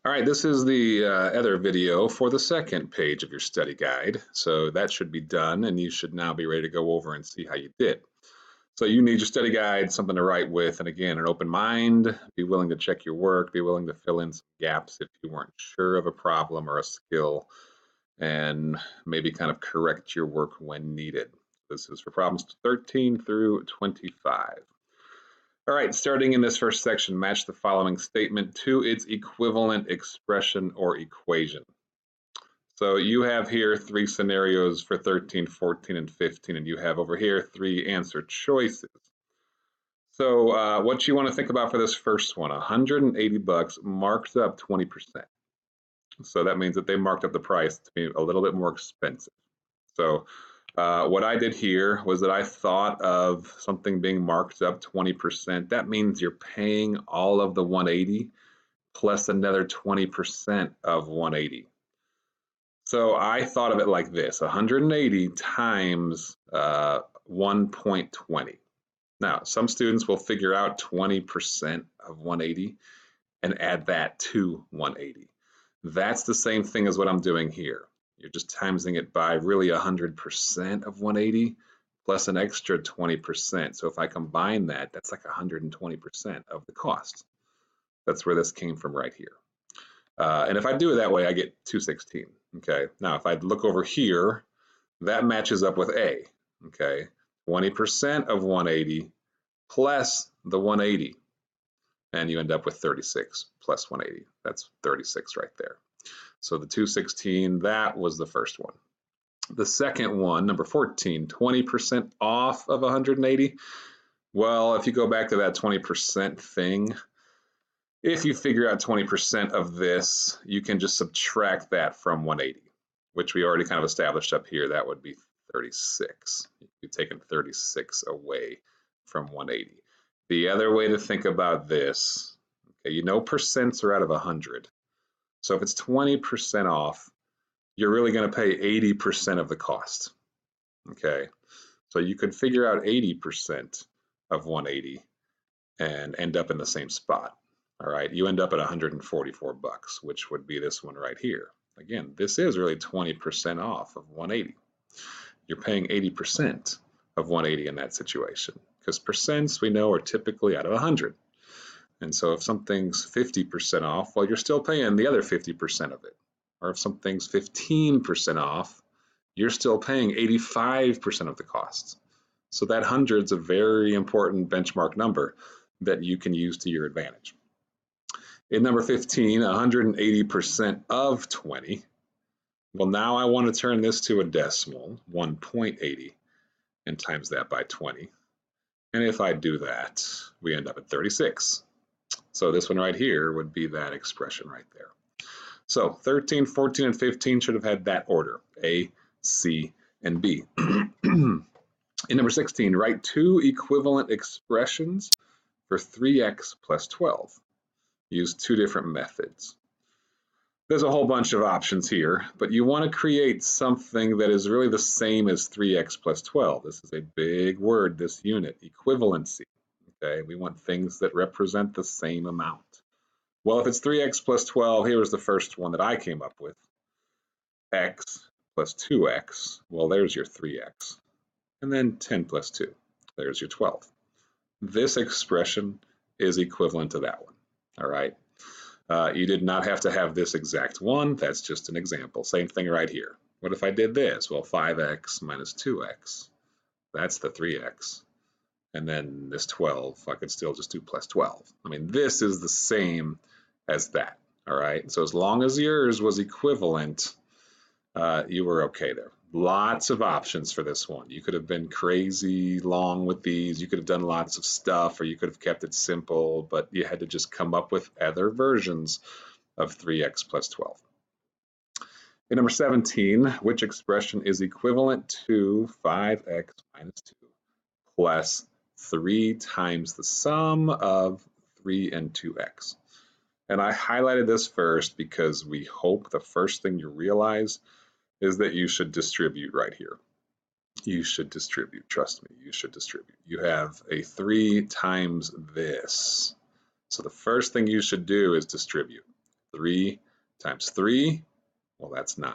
All right, this is the other video for the second page of your study guide. So that should be done, and you should now be ready to go over and see how you did. So you need your study guide, something to write with, and again, an open mind. Be willing to check your work, be willing to fill in some gaps if you weren't sure of a problem or a skill, and maybe kind of correct your work when needed. This is for problems 13 through 25. All right, starting in this first section, match the following statement to its equivalent expression or equation. So you have here three scenarios for 13, 14, and 15, and you have over here three answer choices. So what you want to think about for this first one, 180 bucks marked up 20%. So that means that they marked up the price to be a little bit more expensive. So what I did here was that I thought of something being marked up 20%. That means you're paying all of the 180 plus another 20% of 180. So I thought of it like this, 180 times 1.20. Now, some students will figure out 20% of 180 and add that to 180. That's the same thing as what I'm doing here. You're just timesing it by really 100% of 180 plus an extra 20%. So if I combine that, that's like 120% of the cost. That's where this came from right here. And if I do it that way, I get 216. Okay. Now, if I look over here, that matches up with A. Okay. 20% of 180 plus the 180. And you end up with 36 plus 180. That's 36 right there. So the 216, that was the first one. The second one, number 14, 20% off of 180. Well, if you go back to that 20% thing, if you figure out 20% of this, you can just subtract that from 180, which we already kind of established up here. That would be 36. You've taken 36 away from 180. The other way to think about this, okay, you know percents are out of 100. So if it's 20% off, you're really going to pay 80% of the cost. Okay, so you could figure out 80% of 180 and end up in the same spot. All right, you end up at 144 bucks, which would be this one right here. Again, this is really 20% off of 180. You're paying 80% of 180 in that situation because percents we know are typically out of 100. And so if something's 50% off, well, you're still paying the other 50% of it. Or if something's 15% off, you're still paying 85% of the costs. So that 100 is a very important benchmark number that you can use to your advantage. In number 15, 180% of 20. Well, now I want to turn this to a decimal, 1.80, and times that by 20. And if I do that, we end up at 36. So this one right here would be that expression right there. So 13, 14, and 15 should have had that order, A, C, and B. In number 16, write two equivalent expressions for 3x plus 12. Use two different methods. There's a whole bunch of options here, but you want to create something that is really the same as 3x plus 12. This is a big word, this unit, equivalency. Okay, we want things that represent the same amount. Well, if it's 3x plus 12, here was the first one that I came up with. X plus 2x, well, there's your 3x. And then 10 plus 2, there's your 12. This expression is equivalent to that one, all right? You did not have to have this exact one. That's just an example. Same thing right here. What if I did this? Well, 5x minus 2x, that's the 3x. And then this 12, I could still just do plus 12. I mean, this is the same as that, all right? So as long as yours was equivalent, you were okay there. Lots of options for this one. You could have been crazy long with these. You could have done lots of stuff, or you could have kept it simple, but you had to just come up with other versions of 3x plus 12. In number 17, which expression is equivalent to 5x minus 2 plus 3 times the sum of 3 and 2x? And I highlighted this first because we hope the first thing you realize is that you should distribute right here. You should distribute, trust me, you should distribute. You have a 3 times this. So the first thing you should do is distribute. 3 times 3, well, that's 9.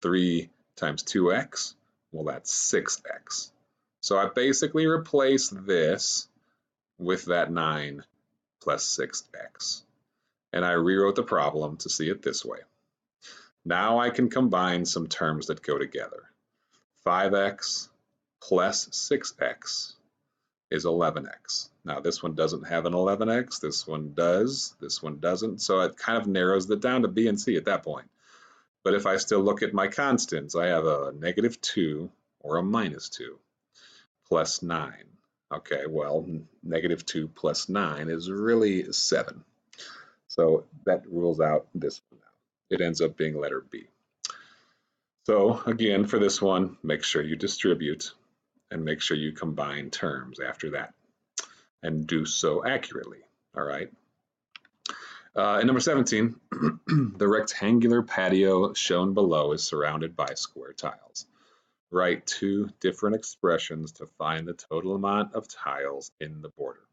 3 times 2x, well, that's 6x. So I basically replace this with that 9 plus 6x. And I rewrote the problem to see it this way. Now I can combine some terms that go together. 5x plus 6x is 11x. Now this one doesn't have an 11x, this one does, this one doesn't, so it kind of narrows it down to b and c at that point. But if I still look at my constants, I have a -2 or a -2 plus 9. Okay, well, -2 plus 9 is really 7. So that rules out this one now. It ends up being letter B. So again, for this one, make sure you distribute and make sure you combine terms after that and do so accurately, all right? In number 17, the rectangular patio shown below is surrounded by square tiles. Write 2 different expressions to find the total amount of tiles in the border.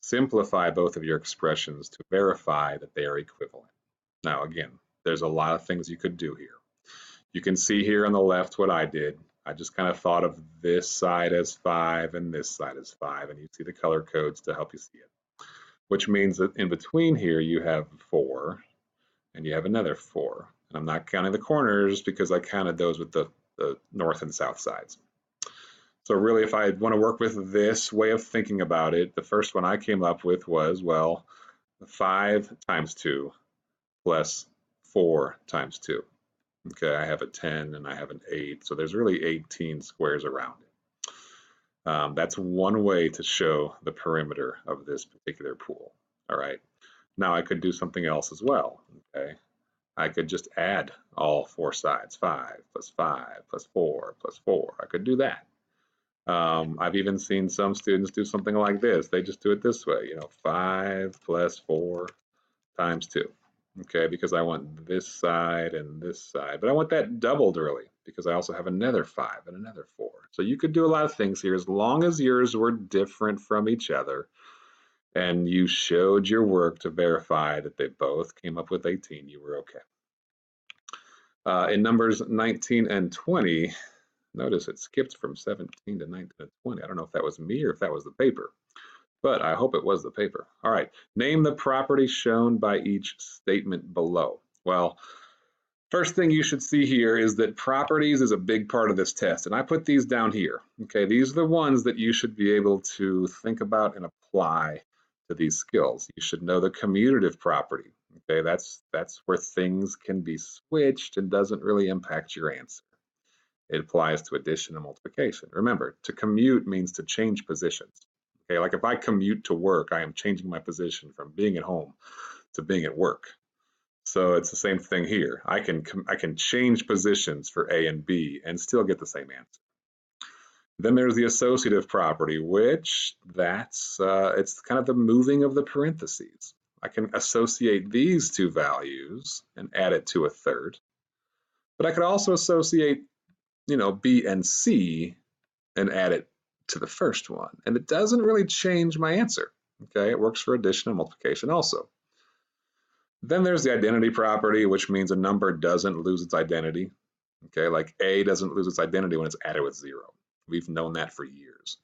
Simplify both of your expressions to verify that they are equivalent. Now again, there's a lot of things you could do here. You can see here on the left what I did. I just kind of thought of this side as 5 and this side as 5, and you see the color codes to help you see it. Which means that in between here you have 4 and you have another 4. And I'm not counting the corners because I counted those with the north and south sides. So really, if I want to work with this way of thinking about it, the first one I came up with was, well, 5 times 2 plus 4 times 2. Okay, I have a 10 and I have an 8, so there's really 18 squares around it. That's one way to show the perimeter of this particular pool, all right? Now I could do something else as well, okay? I could just add all 4 sides, 5 plus 5 plus 4 plus 4. I could do that. I've even seen some students do something like this. They just do it this way, 5 plus 4 times 2. Okay, because I want this side and this side, but I want that doubled really because I also have another 5 and another 4. So you could do a lot of things here as long as yours were different from each other and you showed your work to verify that they both came up with 18, you were okay. In numbers 19 and 20, notice it skipped from 17 to 19 and 20. I don't know if that was me or if that was the paper, but I hope it was the paper. All right, name the property shown by each statement below. Well, first thing you should see here is that properties is a big part of this test, and I put these down here. Okay, these are the ones that you should be able to think about and apply to these skills. You should know the commutative property. Okay, that's where things can be switched and doesn't really impact your answer. It applies to addition and multiplication. Remember, to commute means to change positions. Okay, like if I commute to work, I am changing my position from being at home to being at work. So it's the same thing here. I can change positions for A and B and still get the same answer. Then there's the associative property, which it's kind of the moving of the parentheses. I can associate these two values and add it to a third, but I could also associate, B and C and add it to the first one, and it doesn't really change my answer. Okay, it works for addition and multiplication also. Then there's the identity property, which means a number doesn't lose its identity. Okay, like A doesn't lose its identity when it's added with 0. We've known that for years.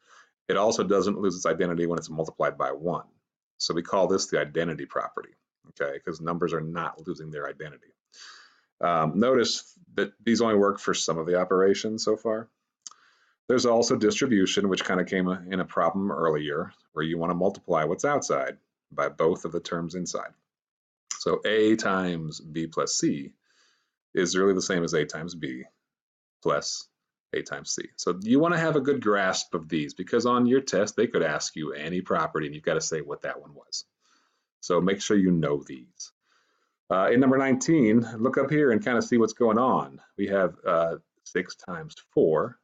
It also doesn't lose its identity when it's multiplied by 1. So we call this the identity property, okay, because numbers are not losing their identity. Notice that these only work for some of the operations so far. There's also distribution, which kind of came in a problem earlier, where you want to multiply what's outside by both of the terms inside. So A times B plus C is really the same as A times B plus A times C. So you want to have a good grasp of these because on your test, they could ask you any property and you've got to say what that one was. So make sure you know these. In number 19, look up here and kind of see what's going on. We have 6 times 4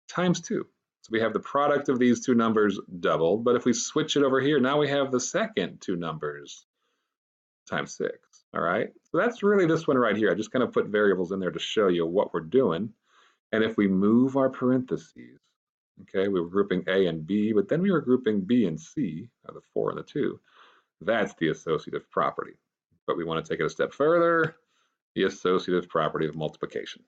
times 2. So we have the product of these two numbers doubled, but if we switch it over here, now we have the second two numbers times 6, all right? So that's really this one right here. I just kind of put variables in there to show you what we're doing. And if we move our parentheses, okay, we were grouping A and B, but then we were grouping B and C, the 4 and the 2. That's the associative property, but we want to take it a step further, the associative property of multiplication.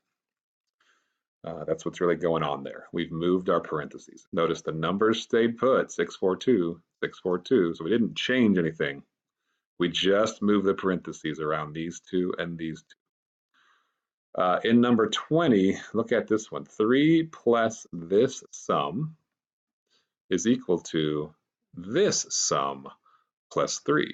That's what's really going on there. We've moved our parentheses. Notice the numbers stayed put, 642, 642, so we didn't change anything. We just moved the parentheses around these two and these two. In number 20, look at this one. 3 plus this sum is equal to this sum plus 3.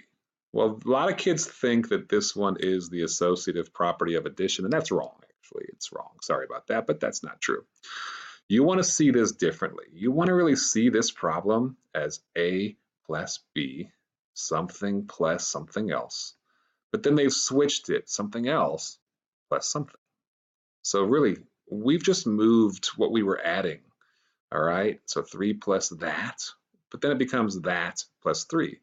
Well, a lot of kids think that this one is the associative property of addition, and that's wrong, actually. It's wrong. Sorry about that, but that's not true. You want to see this differently. You want to really see this problem as A plus B, something plus something else. But then they've switched it, something else plus something. So really, we've just moved what we were adding, all right? So 3 plus that, but then it becomes that plus 3.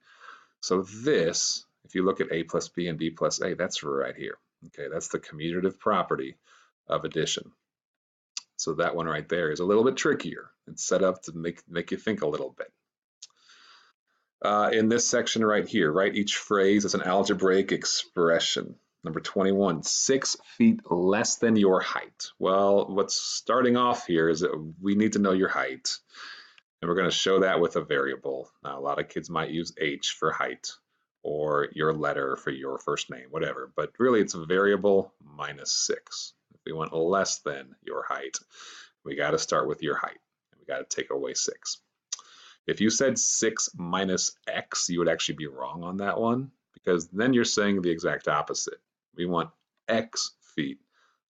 So this, if you look at A plus B and B plus A, that's right here. Okay, that's the commutative property of addition. So that one right there is a little bit trickier. It's set up to make you think a little bit. In this section right here, write each phrase as an algebraic expression. Number 21, 6 feet less than your height. Well, what's starting off here is that we need to know your height. And we're going to show that with a variable. Now, a lot of kids might use H for height or your letter for your first name, whatever. But really, it's a variable minus 6. If we want less than your height, we got to start with your height. We got to take away 6. If you said 6 minus x, you would actually be wrong on that one, because then you're saying the exact opposite. We want x feet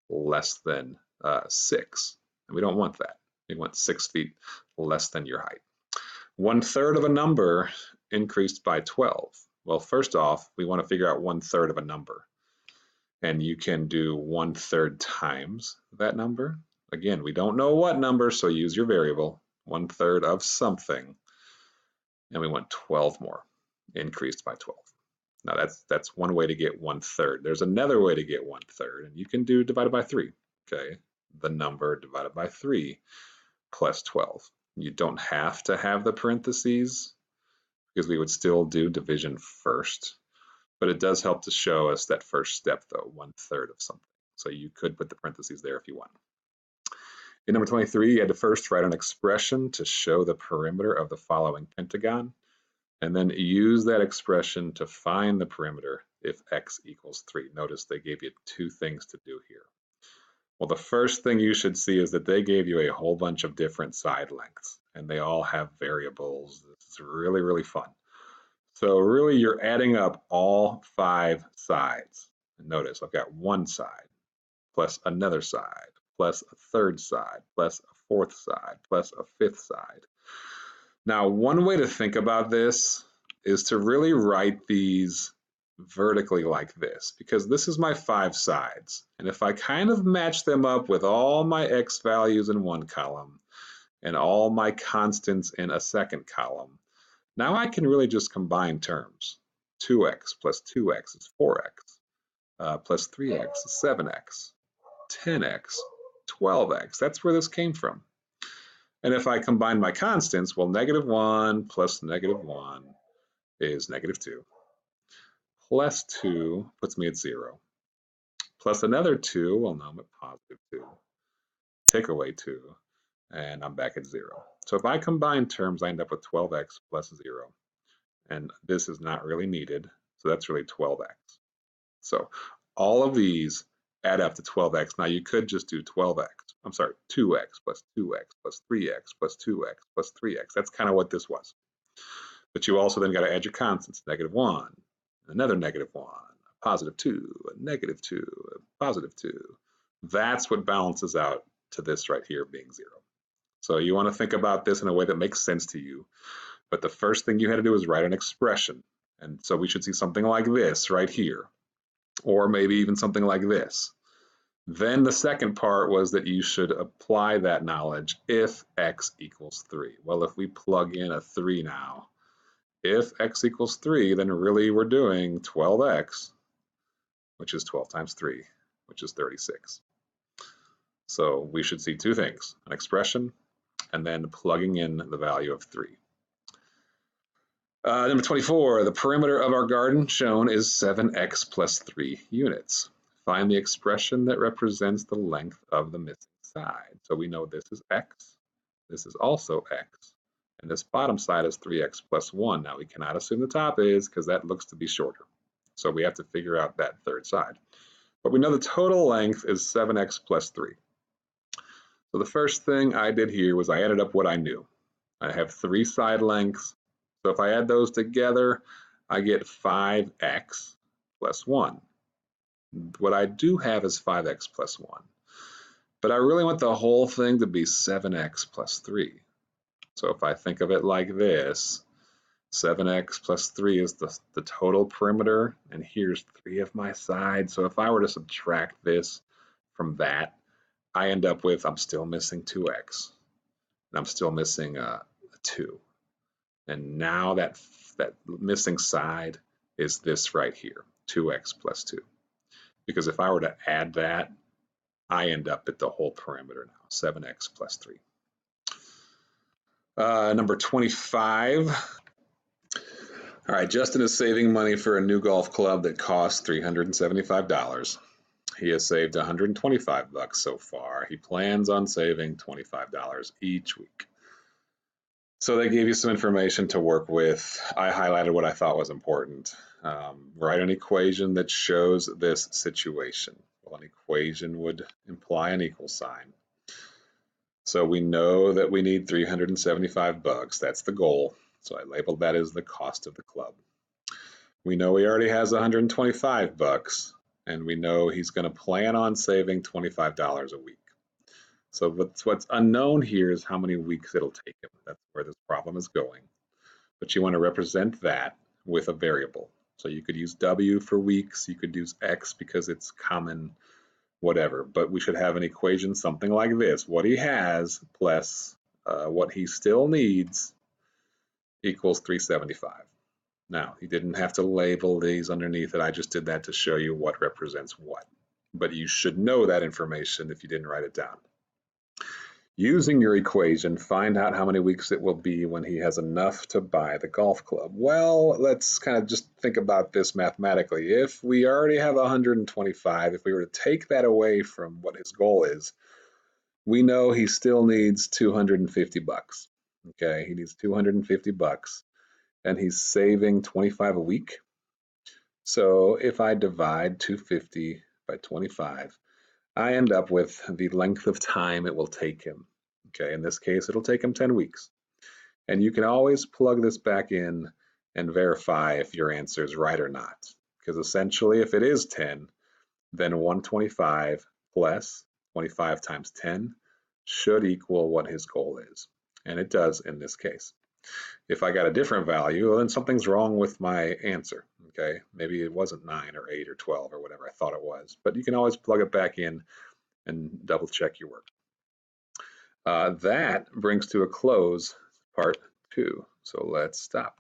less than 6, and we don't want that. We want 6 feet less than your height. 1/3 of a number increased by 12. Well, first off, we want to figure out 1/3 of a number. And you can do 1/3 times that number. Again, we don't know what number, so use your variable. 1/3 of something. And we want 12 more, increased by 12. Now that's one way to get 1/3. There's another way to get 1/3, and you can do divided by 3. Okay, the number divided by 3 plus 12. You don't have to have the parentheses because we would still do division first, but it does help to show us that first step though, 1/3 of something. So you could put the parentheses there if you want. In number 23, you had to first write an expression to show the perimeter of the following pentagon, and then use that expression to find the perimeter if x equals 3. Notice they gave you 2 things to do here. Well, the first thing you should see is that they gave you a whole bunch of different side lengths, and they all have variables. It's really, really fun. So really, you're adding up all 5 sides. And notice I've got one side, plus another side, plus a third side, plus a fourth side, plus a fifth side. Now, one way to think about this is to really write these vertically like this, because this is my 5 sides. And if I kind of match them up with all my x values in one column and all my constants in a second column, now I can really just combine terms. 2x plus 2x is 4x, plus 3x is 7x, 10x, 12x. That's where this came from. And if I combine my constants, well, -1 plus -1 is -2. Plus 2 puts me at 0. Plus another 2, well, now I'm at +2. Take away 2, and I'm back at 0. So if I combine terms, I end up with 12x plus 0. And this is not really needed, so that's really 12x. So all of these add up to 12x. Now you could just do 2x plus 2x plus 3x plus 2x plus 3x. That's kind of what this was. But you also then got to add your constants, -1, another -1, a +2, a -2, a +2. That's what balances out to this right here being 0. So you want to think about this in a way that makes sense to you. But the first thing you had to do is write an expression. And so we should see something like this right here, or maybe even something like this. Then the second part was that you should apply that knowledge if x equals 3. Well, if we plug in a 3 now, if x equals 3, then really we're doing 12x, which is 12 times 3, which is 36. So we should see 2 things, an expression and then plugging in the value of 3. Number 24, the perimeter of our garden shown is 7x plus 3 units. Find the expression that represents the length of the missing side. So we know this is x, this is also x, and this bottom side is 3x plus 1. Now we cannot assume the top is because that looks to be shorter. So we have to figure out that third side. But we know the total length is 7x plus 3. So the first thing I did here was I added up what I knew. I have 3 side lengths. So if I add those together, I get 5x plus 1. What I do have is 5x plus 1. But I really want the whole thing to be 7x plus 3. So if I think of it like this, 7x plus 3 is the total perimeter, and here's 3 of my sides. So if I were to subtract this from that, I end up with, I'm still missing 2x, and I'm still missing a 2. And now that missing side is this right here, 2x plus 2. Because if I were to add that, I end up at the whole perimeter now, 7x plus 3. Number 25. All right, Justin is saving money for a new golf club that costs $375. He has saved $125 so far. He plans on saving $25 each week. So they gave you some information to work with. I highlighted what I thought was important. Write an equation that shows this situation. Well, an equation would imply an equal sign. So we know that we need $375. That's the goal. So I labeled that as the cost of the club. We know he already has $125, and we know he's going to plan on saving $25 a week. So what's unknown here is how many weeks it'll take him. That's where this problem is going. But you want to represent that with a variable. So you could use W for weeks, you could use X because it's common, whatever. But we should have an equation something like this. What he has plus what he still needs equals 375. Now, he didn't have to label these underneath it. I just did that to show you what represents what. But you should know that information if you didn't write it down. Using your equation, find out how many weeks it will be when he has enough to buy the golf club. Well, let's kind of just think about this mathematically. If we already have 125, if we were to take that away from what his goal is, we know he still needs 250 bucks. Okay, he needs 250 bucks and he's saving 25 a week. So if I divide 250 by 25, I end up with the length of time it will take him. Okay, in this case, it'll take him 10 weeks. And you can always plug this back in and verify if your answer is right or not. Because essentially, if it is 10, then 125 plus 25 times 10 should equal what his goal is. And it does in this case. If I got a different value, well, then something's wrong with my answer. Okay, maybe it wasn't 9 or 8 or 12 or whatever I thought it was. But you can always plug it back in and double check your work. That brings to a close part 2. So let's stop.